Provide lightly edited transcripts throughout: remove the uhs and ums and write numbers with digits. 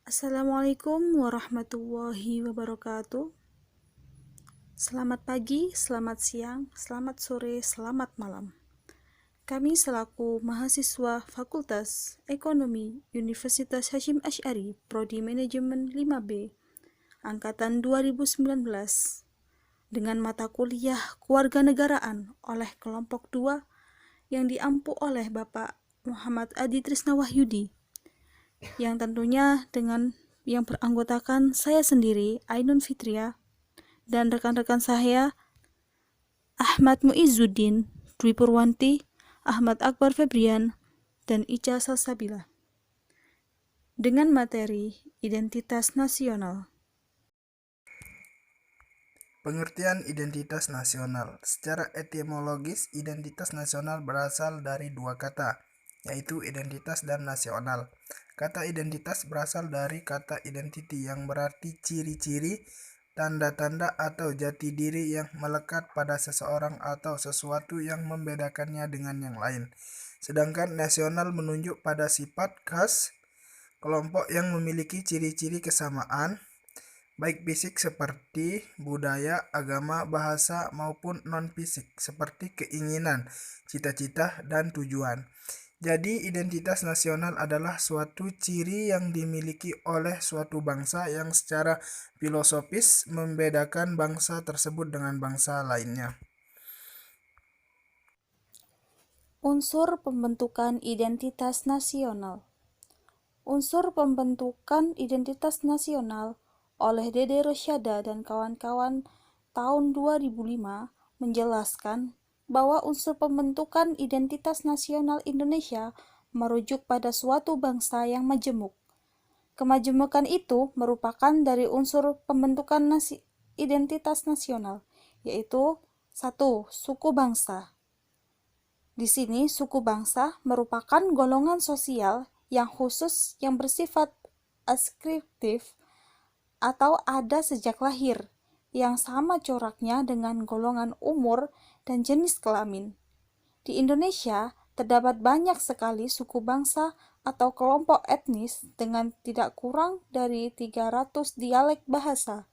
Assalamualaikum warahmatullahi wabarakatuh. Selamat pagi, selamat siang, selamat sore, selamat malam. Kami selaku mahasiswa Fakultas Ekonomi Universitas Hasyim Asy'ari Prodi Manajemen 5B Angkatan 2019 dengan mata kuliah Kewarganegaraan oleh kelompok 2 yang diampu oleh Bapak Muhammad Adi Trisna Wahyudi, yang tentunya dengan yang beranggotakan saya sendiri, Ainun Fitria, dan rekan-rekan saya, Ahmad Muizzuddin, Dwi Purwanti, Ahmad Akbar Febrian, dan Ica Salsabila, dengan materi Identitas Nasional. Pengertian identitas nasional. Secara etimologis, identitas nasional berasal dari dua kata, yaitu identitas dan nasional. Kata identitas berasal dari kata identity yang berarti ciri-ciri, tanda-tanda atau jati diri yang melekat pada seseorang atau sesuatu yang membedakannya dengan yang lain. Sedangkan nasional menunjuk pada sifat khas kelompok yang memiliki ciri-ciri kesamaan, baik fisik seperti budaya, agama, bahasa, maupun non-fisik seperti keinginan, cita-cita, dan tujuan. Jadi, identitas nasional adalah suatu ciri yang dimiliki oleh suatu bangsa yang secara filosofis membedakan bangsa tersebut dengan bangsa lainnya. Unsur pembentukan identitas nasional. Unsur pembentukan identitas nasional oleh Dede Rosyada dan kawan-kawan tahun 2005 menjelaskan bahwa unsur pembentukan identitas nasional Indonesia merujuk pada suatu bangsa yang majemuk. Kemajemukan itu merupakan dari unsur pembentukan identitas nasional, yaitu 1. Suku bangsa. Di sini, suku bangsa merupakan golongan sosial yang khusus yang bersifat askriptif atau ada sejak lahir, yang sama coraknya dengan golongan umur dan jenis kelamin. Di Indonesia, terdapat banyak sekali suku bangsa atau kelompok etnis dengan tidak kurang dari 300 dialek bahasa.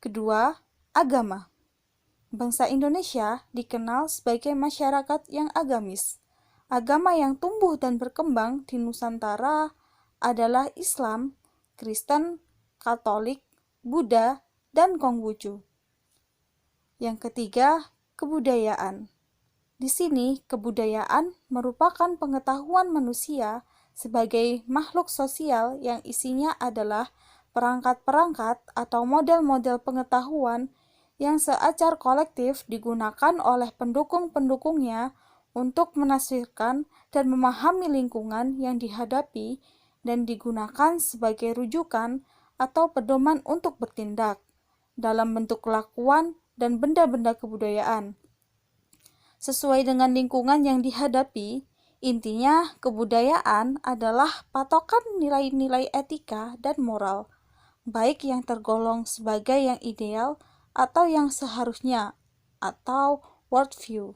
Kedua, agama. Bangsa Indonesia dikenal sebagai masyarakat yang agamis. Agama yang tumbuh dan berkembang di Nusantara adalah Islam, Kristen, Katolik, Buddha, dan Konghucu. Yang ketiga, kebudayaan. Di sini, kebudayaan merupakan pengetahuan manusia sebagai makhluk sosial yang isinya adalah perangkat-perangkat atau model-model pengetahuan yang secara kolektif digunakan oleh pendukung-pendukungnya untuk menafsirkan dan memahami lingkungan yang dihadapi dan digunakan sebagai rujukan atau pedoman untuk bertindak dalam bentuk kelakuan dan benda-benda kebudayaan. Sesuai dengan lingkungan yang dihadapi, intinya kebudayaan adalah patokan nilai-nilai etika dan moral, baik yang tergolong sebagai yang ideal atau yang seharusnya, atau worldview,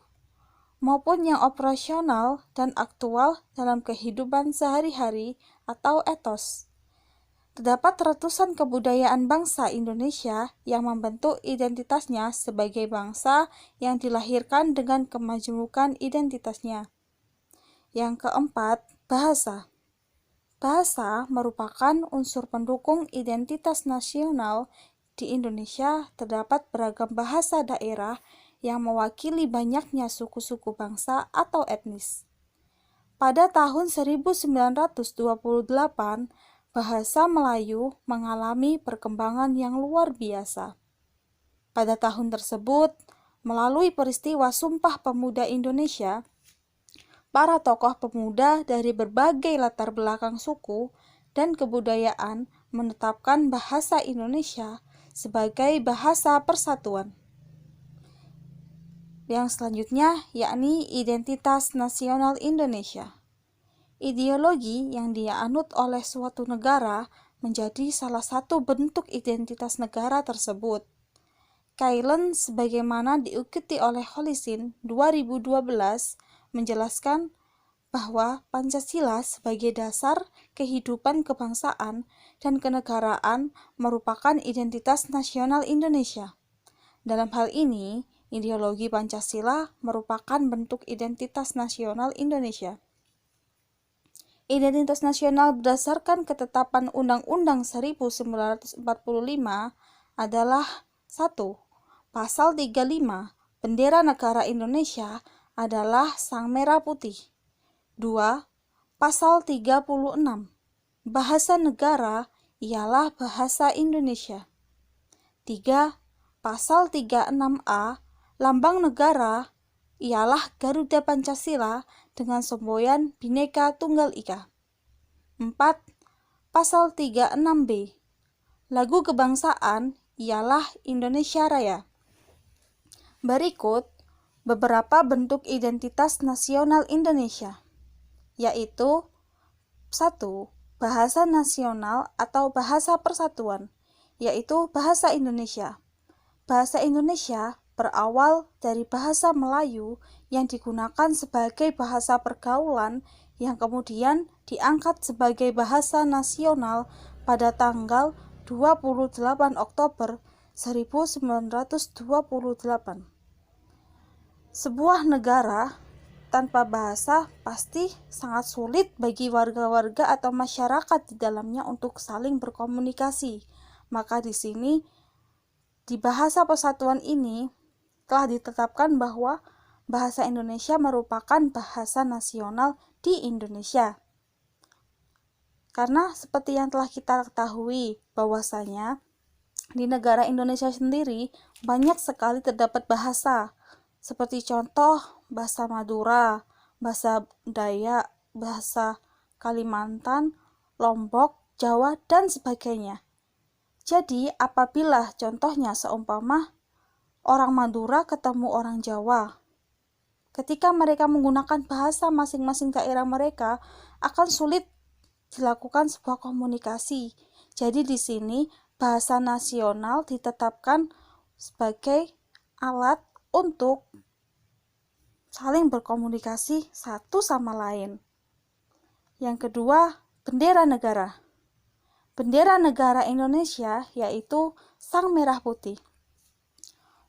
maupun yang operasional dan aktual dalam kehidupan sehari-hari atau etos. Terdapat ratusan kebudayaan bangsa Indonesia yang membentuk identitasnya sebagai bangsa yang dilahirkan dengan kemajemukan identitasnya. Yang keempat, bahasa. Bahasa merupakan unsur pendukung identitas nasional. Di Indonesia terdapat beragam bahasa daerah yang mewakili banyaknya suku-suku bangsa atau etnis. Pada tahun 1928, bahasa Melayu mengalami perkembangan yang luar biasa. Pada tahun tersebut, melalui peristiwa Sumpah Pemuda Indonesia, para tokoh pemuda dari berbagai latar belakang suku dan kebudayaan menetapkan bahasa Indonesia sebagai bahasa persatuan. Yang selanjutnya yakni identitas nasional Indonesia. Ideologi yang dianut oleh suatu negara menjadi salah satu bentuk identitas negara tersebut. Kailen sebagaimana diikuti oleh Holisin 2012 menjelaskan bahwa Pancasila sebagai dasar kehidupan kebangsaan dan kenegaraan merupakan identitas nasional Indonesia. Dalam hal ini, ideologi Pancasila merupakan bentuk identitas nasional Indonesia. Identitas nasional berdasarkan ketetapan Undang-Undang 1945 adalah 1. Pasal 35, bendera negara Indonesia adalah sang merah putih. 2. Pasal 36, bahasa negara ialah bahasa Indonesia. 3. Pasal 36A, lambang negara ialah Garuda Pancasila dengan semboyan Bhinneka Tunggal Ika. 4. Pasal 36B, lagu kebangsaan ialah Indonesia Raya. Berikut beberapa bentuk identitas nasional Indonesia, yaitu 1. Bahasa nasional atau bahasa persatuan, yaitu bahasa Indonesia. Bahasa Indonesia berawal dari bahasa Melayu yang digunakan sebagai bahasa pergaulan yang kemudian diangkat sebagai bahasa nasional pada tanggal 28 Oktober 1928. Sebuah negara tanpa bahasa pasti sangat sulit bagi warga-warga atau masyarakat di dalamnya untuk saling berkomunikasi. Maka di sini, di bahasa persatuan ini telah ditetapkan bahwa bahasa Indonesia merupakan bahasa nasional di Indonesia. Karena seperti yang telah kita ketahui bahwasanya di negara Indonesia sendiri banyak sekali terdapat bahasa. Seperti contoh bahasa Madura, bahasa Dayak, bahasa Kalimantan, Lombok, Jawa, dan sebagainya. Jadi apabila contohnya seumpama orang Madura ketemu orang Jawa, ketika mereka menggunakan bahasa masing-masing daerah mereka, akan sulit dilakukan sebuah komunikasi. Jadi di sini bahasa nasional ditetapkan sebagai alat untuk saling berkomunikasi satu sama lain. Yang kedua, bendera negara. Bendera negara Indonesia yaitu sang merah putih.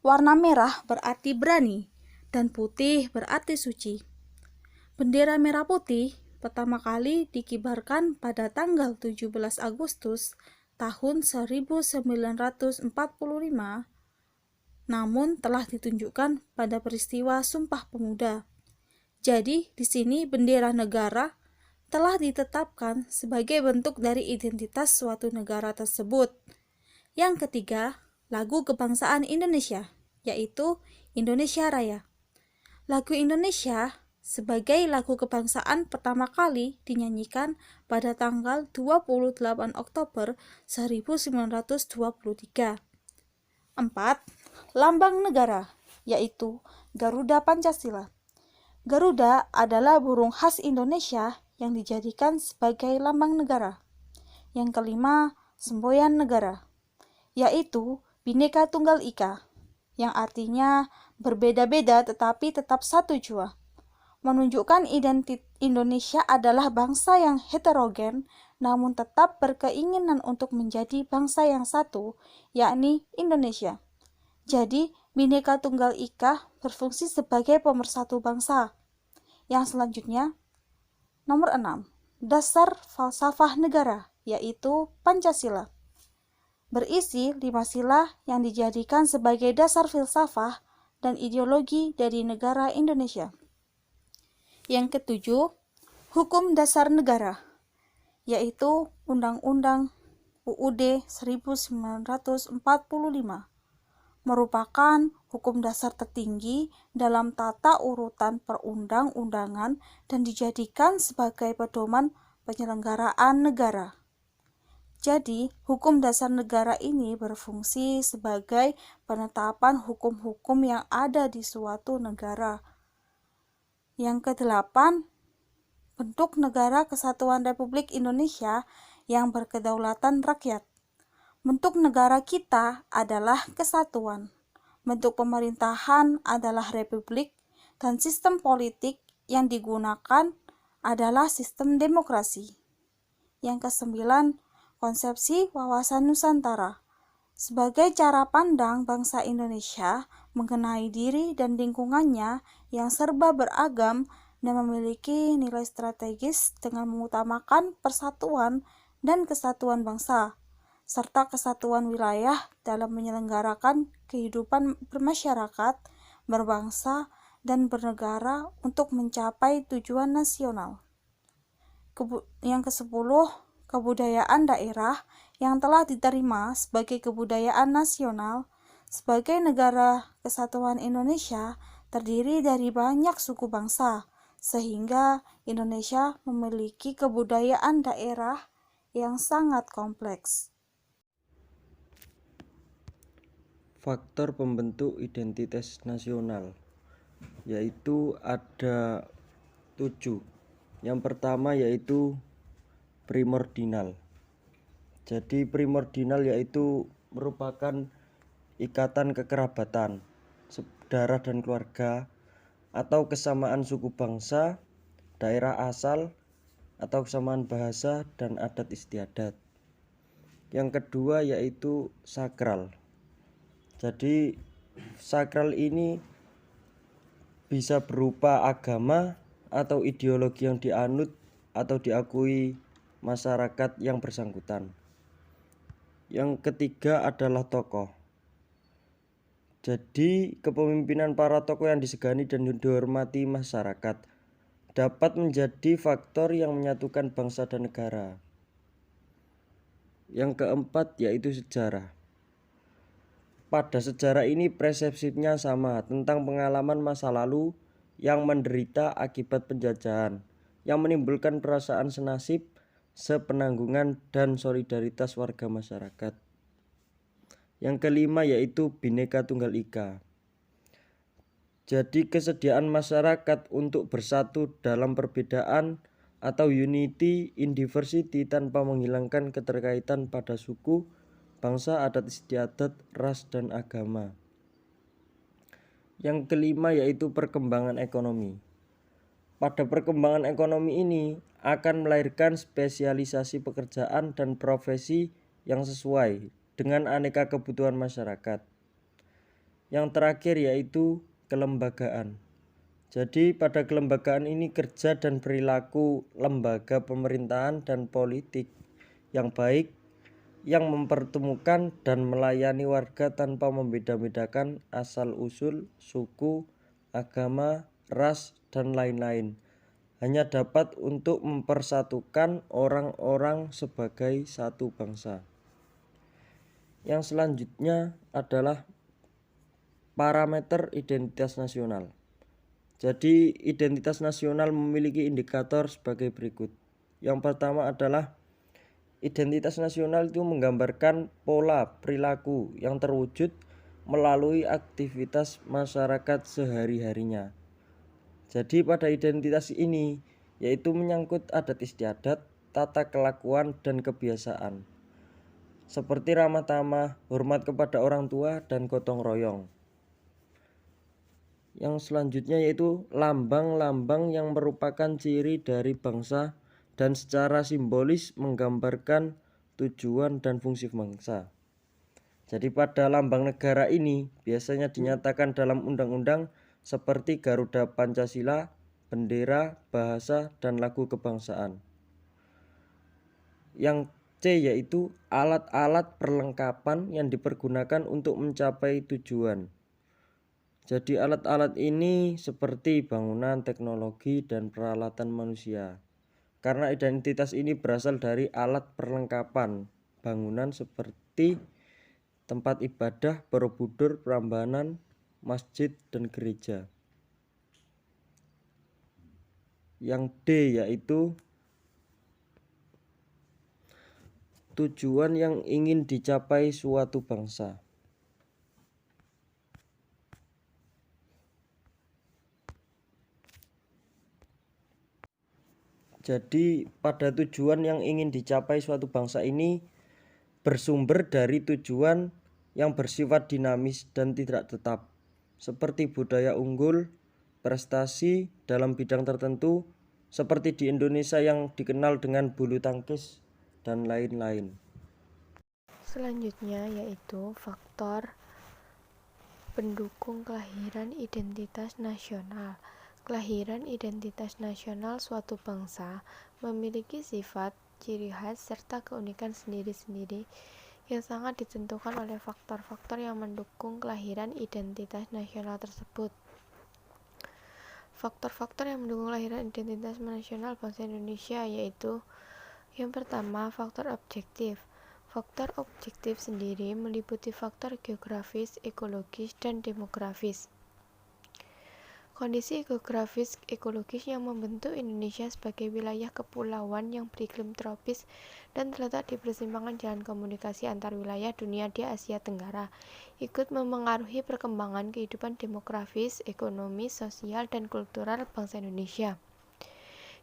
Warna merah berarti berani dan putih berarti suci. Bendera merah putih pertama kali dikibarkan pada tanggal 17 Agustus tahun 1945, namun telah ditunjukkan pada peristiwa Sumpah Pemuda. Jadi, di sini bendera negara telah ditetapkan sebagai bentuk dari identitas suatu negara tersebut. Yang ketiga, lagu kebangsaan Indonesia, yaitu Indonesia Raya. Lagu Indonesia sebagai lagu kebangsaan pertama kali dinyanyikan pada tanggal 28 Oktober 1923. 4. Lambang negara, yaitu Garuda Pancasila. Garuda adalah burung khas Indonesia yang dijadikan sebagai lambang negara. Yang kelima, semboyan negara, yaitu Bhinneka Tunggal Ika, yang artinya berbeda-beda tetapi tetap satu jua. Menunjukkan Indonesia adalah bangsa yang heterogen namun tetap berkeinginan untuk menjadi bangsa yang satu, yakni Indonesia. Jadi, Bhinneka Tunggal Ika berfungsi sebagai pemersatu bangsa. Yang selanjutnya, nomor 6, dasar falsafah negara, yaitu Pancasila. Berisi 5 sila yang dijadikan sebagai dasar filsafah dan ideologi dari negara Indonesia. Yang ketujuh, hukum dasar negara, yaitu Undang-Undang UUD 1945, merupakan hukum dasar tertinggi dalam tata urutan perundang-undangan dan dijadikan sebagai pedoman penyelenggaraan negara. Jadi, hukum dasar negara ini berfungsi sebagai penetapan hukum-hukum yang ada di suatu negara. Yang kedelapan, bentuk negara kesatuan Republik Indonesia yang berkedaulatan rakyat. Bentuk negara kita adalah kesatuan. Bentuk pemerintahan adalah republik dan sistem politik yang digunakan adalah sistem demokrasi. Yang kesembilan, konsepsi wawasan Nusantara. Sebagai cara pandang bangsa Indonesia mengenai diri dan lingkungannya yang serba beragam dan memiliki nilai strategis dengan mengutamakan persatuan dan kesatuan bangsa, serta kesatuan wilayah dalam menyelenggarakan kehidupan bermasyarakat, berbangsa, dan bernegara untuk mencapai tujuan nasional. Yang ke-10, kebudayaan daerah yang telah diterima sebagai kebudayaan nasional. Sebagai negara kesatuan Indonesia terdiri dari banyak suku bangsa, sehingga Indonesia memiliki kebudayaan daerah yang sangat kompleks. Faktor pembentuk identitas nasional yaitu ada 7. Yang pertama yaitu primordial. Jadi primordial yaitu merupakan ikatan kekerabatan, darah dan keluarga, atau kesamaan suku bangsa, daerah asal, atau kesamaan bahasa dan adat istiadat. Yang kedua yaitu sakral. Jadi sakral ini bisa berupa agama atau ideologi yang dianut atau diakui masyarakat yang bersangkutan. Yang ketiga adalah tokoh. Jadi kepemimpinan para tokoh yang disegani dan dihormati masyarakat dapat menjadi faktor yang menyatukan bangsa dan negara. Yang keempat yaitu sejarah. Pada sejarah ini persepsinya sama tentang pengalaman masa lalu yang menderita akibat penjajahan, yang menimbulkan perasaan senasib, sepenanggungan, dan solidaritas warga masyarakat. Yang kelima yaitu Bhinneka Tunggal Ika. Jadi kesediaan masyarakat untuk bersatu dalam perbedaan atau unity in diversity tanpa menghilangkan keterkaitan pada suku, bangsa, adat istiadat, ras, dan agama. Yang kelima yaitu perkembangan ekonomi. Pada perkembangan ekonomi ini akan melahirkan spesialisasi pekerjaan dan profesi yang sesuai dengan aneka kebutuhan masyarakat. Yang terakhir yaitu kelembagaan. Jadi pada kelembagaan ini kerja dan perilaku lembaga pemerintahan dan politik yang baik yang mempertemukan dan melayani warga tanpa membeda-bedakan asal-usul, suku, agama, ras, dan lain-lain. Hanya dapat untuk mempersatukan orang-orang sebagai satu bangsa. Yang selanjutnya adalah parameter identitas nasional. Jadi identitas nasional memiliki indikator sebagai berikut. Yang pertama adalah identitas nasional itu menggambarkan pola perilaku yang terwujud melalui aktivitas masyarakat sehari-harinya. Jadi pada identitas ini yaitu menyangkut adat istiadat, tata kelakuan, dan kebiasaan. Seperti ramah tamah, hormat kepada orang tua, dan gotong royong. Yang selanjutnya yaitu lambang-lambang yang merupakan ciri dari bangsa dan secara simbolis menggambarkan tujuan dan fungsi bangsa. Jadi pada lambang negara ini biasanya dinyatakan dalam undang-undang seperti Garuda Pancasila, bendera, bahasa, dan lagu kebangsaan. Yang C yaitu alat-alat perlengkapan yang dipergunakan untuk mencapai tujuan. Jadi alat-alat ini seperti bangunan, teknologi, dan peralatan manusia. Karena identitas ini berasal dari alat perlengkapan bangunan seperti tempat ibadah, borobudur, prambanan, masjid, dan gereja. Yang D yaitu tujuan yang ingin dicapai suatu bangsa. Jadi pada tujuan yang ingin dicapai suatu bangsa ini bersumber dari tujuan yang bersifat dinamis dan tidak tetap, seperti budaya unggul, prestasi dalam bidang tertentu, seperti di Indonesia yang dikenal dengan bulu tangkis dan lain-lain. Selanjutnya yaitu faktor pendukung kelahiran identitas nasional. Kelahiran identitas nasional suatu bangsa memiliki sifat, ciri khas, serta keunikan sendiri-sendiri yang sangat ditentukan oleh faktor-faktor yang mendukung kelahiran identitas nasional tersebut. Faktor-faktor yang mendukung kelahiran identitas nasional bangsa Indonesia yaitu yang pertama, faktor objektif. Faktor objektif sendiri meliputi faktor geografis, ekologis, dan demografis. Kondisi geografis ekologis yang membentuk Indonesia sebagai wilayah kepulauan yang beriklim tropis dan terletak di persimpangan jalan komunikasi antar wilayah dunia di Asia Tenggara, ikut memengaruhi perkembangan kehidupan demografis, ekonomi, sosial, dan kultural bangsa Indonesia.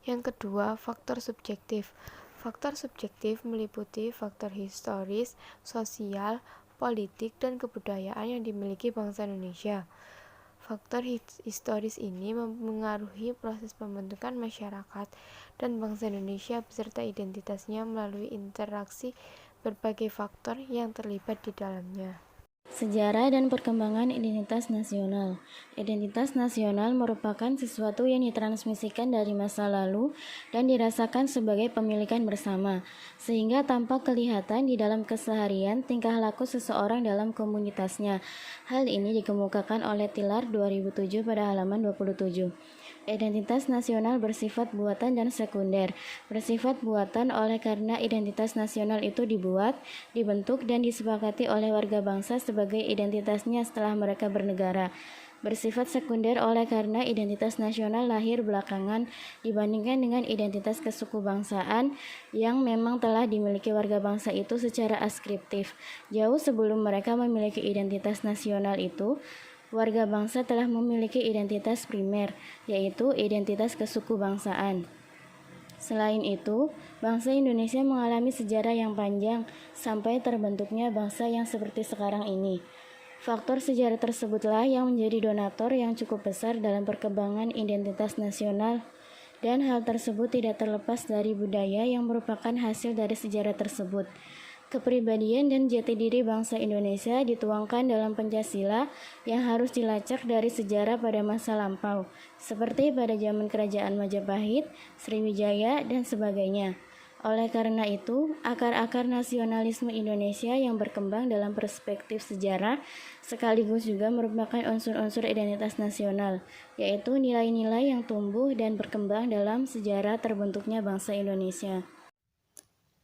Yang kedua, faktor subjektif. Faktor subjektif meliputi faktor historis, sosial, politik, dan kebudayaan yang dimiliki bangsa Indonesia. Faktor historis ini mempengaruhi proses pembentukan masyarakat dan bangsa Indonesia beserta identitasnya melalui interaksi berbagai faktor yang terlibat di dalamnya. Sejarah dan perkembangan identitas nasional. Identitas nasional merupakan sesuatu yang ditransmisikan dari masa lalu dan dirasakan sebagai pemilikan bersama, sehingga tampak kelihatan di dalam keseharian tingkah laku seseorang dalam komunitasnya. Hal ini dikemukakan oleh Tilar 2007 pada halaman 27. Identitas nasional bersifat buatan dan sekunder. Bersifat buatan oleh karena identitas nasional itu dibuat, dibentuk, dan disepakati oleh warga bangsa sebagai identitasnya setelah mereka bernegara. Bersifat sekunder oleh karena identitas nasional lahir belakangan dibandingkan dengan identitas kesukubangsaan yang memang telah dimiliki warga bangsa itu secara askriptif. Jauh sebelum mereka memiliki identitas nasional itu, warga bangsa telah memiliki identitas primer, yaitu identitas kesukubangsaan. Selain itu, bangsa Indonesia mengalami sejarah yang panjang sampai terbentuknya bangsa yang seperti sekarang ini. Faktor sejarah tersebutlah yang menjadi donatur yang cukup besar dalam perkembangan identitas nasional, dan hal tersebut tidak terlepas dari budaya yang merupakan hasil dari sejarah tersebut. Kepribadian dan jati diri bangsa Indonesia dituangkan dalam Pancasila yang harus dilacak dari sejarah pada masa lampau, seperti pada zaman Kerajaan Majapahit, Sriwijaya, dan sebagainya. Oleh karena itu, akar-akar nasionalisme Indonesia yang berkembang dalam perspektif sejarah sekaligus juga merupakan unsur-unsur identitas nasional, yaitu nilai-nilai yang tumbuh dan berkembang dalam sejarah terbentuknya bangsa Indonesia.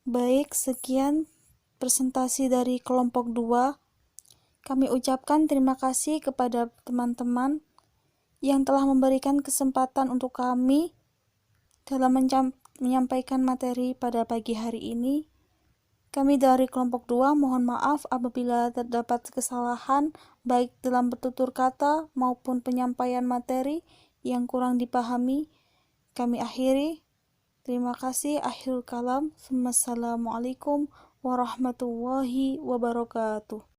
Baik, sekian presentasi dari kelompok 2. Kami ucapkan terima kasih kepada teman-teman yang telah memberikan kesempatan untuk kami dalam menyampaikan materi pada pagi hari ini. Kami dari kelompok 2 mohon maaf apabila terdapat kesalahan baik dalam bertutur kata maupun penyampaian materi yang kurang dipahami. Kami akhiri. Terima kasih. Akhirul kalam. Wassalamualaikum warahmatullahi wabarakatuh.